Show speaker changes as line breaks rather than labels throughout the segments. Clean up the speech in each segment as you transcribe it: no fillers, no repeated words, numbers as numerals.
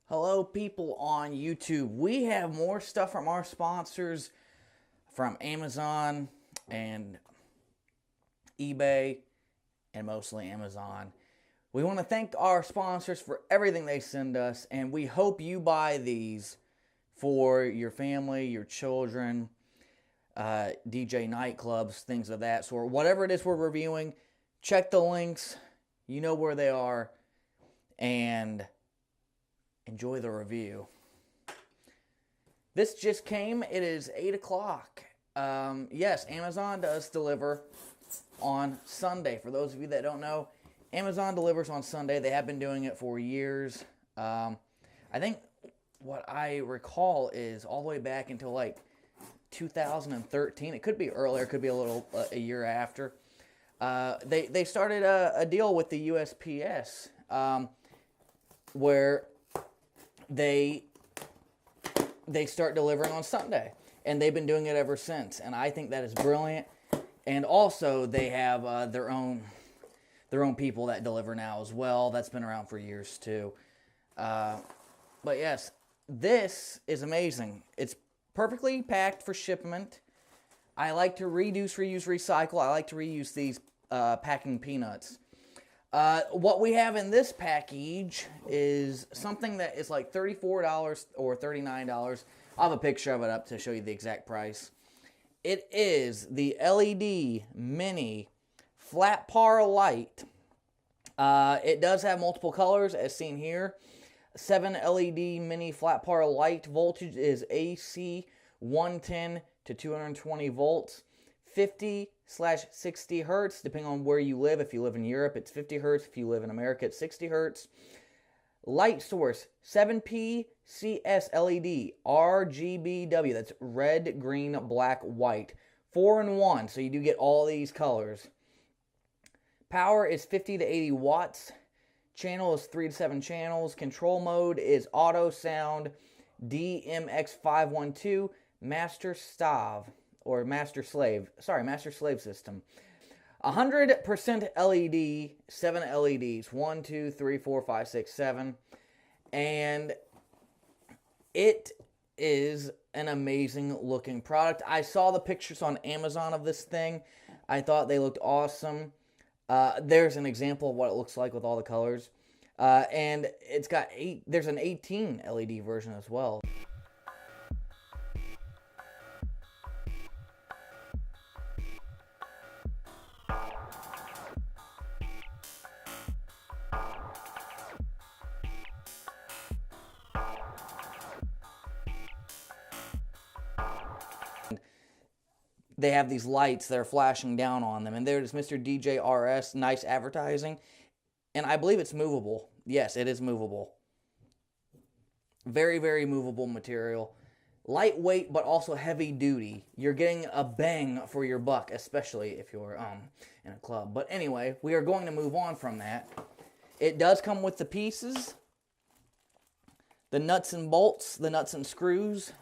Hello, people on YouTube. We have more stuff from our sponsors from Amazon and eBay, and mostly Amazon. We want to thank our sponsors for everything they send us, and we hope you buy these for your family, your children, DJ nightclubs, things of that sort. Whatever it is we're reviewing, check the links. You know where they are, and enjoy the review. This just came. It is 8 o'clock. Yes, Amazon does deliver on Sunday. For those of you that don't know, Amazon delivers on Sunday. They have been doing it for years. I think what I recall is all the way back until like 2013. It could be earlier. It could be a year after. They started a deal with the USPS where they start delivering on Sunday, and they've been doing it ever since. And I think that is brilliant. And also, they have their own people that deliver now as well. That's been around for years too. But yes, this is amazing. It's perfectly packed for shipment. I like to reduce, reuse, recycle. I like to reuse these packing peanuts. What we have in this package is something that is like $34 or $39. I'll have a picture of it up to show you the exact price. It is the LED Mini Flat Par Light. It does have multiple colors as seen here. 7LED Mini Flat Par Light. Voltage is AC 110 to 220 volts. 50/60 hertz, depending on where you live. If you live in Europe, it's 50 hertz. If you live in America, it's 60 hertz. Light source, 7P CS LED, RGBW. That's red, green, black, white. 4-in-1, so you do get all these colors. Power is 50 to 80 watts. Channel is 3 to 7 channels. Control mode is auto sound, DMX512, master slave system. 100% LED, 7 LEDs, 1, 2, 3, 4, 5, 6, 7, and it is an amazing looking product. I saw the pictures on Amazon of this thing. I thought they looked awesome. There's an example of what it looks like with all the colors, and it's got there's an 18 LED version as well. They have these lights that are flashing down on them. And there's Mr. DJ RS, nice advertising. And I believe it's movable. Yes, it is movable. Very, very movable material. Lightweight, but also heavy duty. You're getting a bang for your buck, especially if you're in a club. But anyway, we are going to move on from that. It does come with the pieces, the nuts and bolts, the nuts and screws.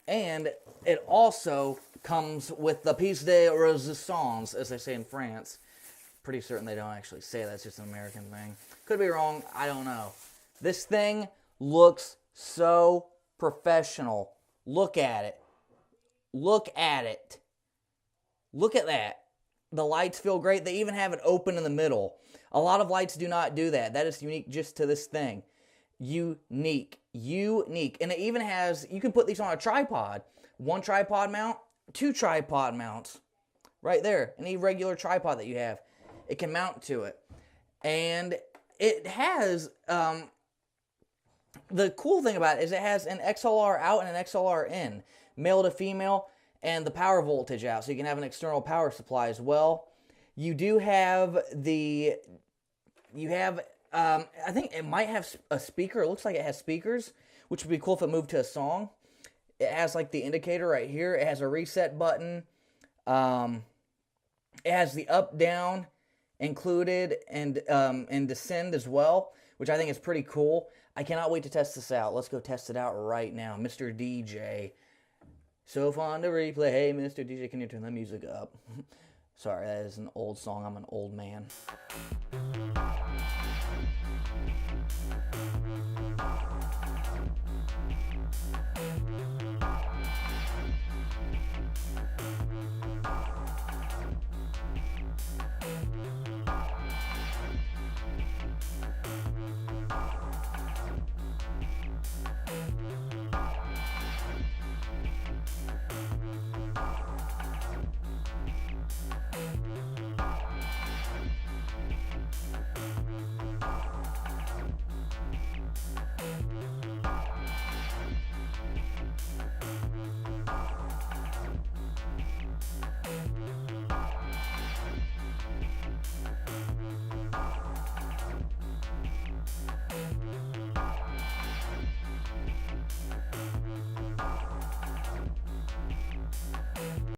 And it also comes with the piece de resistance, as they say in France. Pretty certain they don't actually say that. It's just an American thing. Could be wrong. I don't know. This thing looks so professional. Look at it. Look at it. Look at that. The lights feel great. They even have it open in the middle. A lot of lights do not do that. That is unique just to this thing. Unique. And it even has, you can put these on a tripod. 1 tripod mount, 2 tripod mounts. Right there. Any regular tripod that you have, it can mount to it. And it has, the cool thing about it is it has an XLR out and an XLR in. Male to female, and the power voltage out. So you can have an external power supply as well. You do have I think it might have a speaker. It looks like it has speakers, which would be cool if it moved to a song. It has like the indicator right here. It has a reset button. It has the up, down included, and descend as well, which I think is pretty cool. I cannot wait to test this out. Let's go test it out right now. Mr. DJ. So fun to replay. Hey, Mr. DJ, can you turn the music up? Sorry, that is an old song. I'm an old man.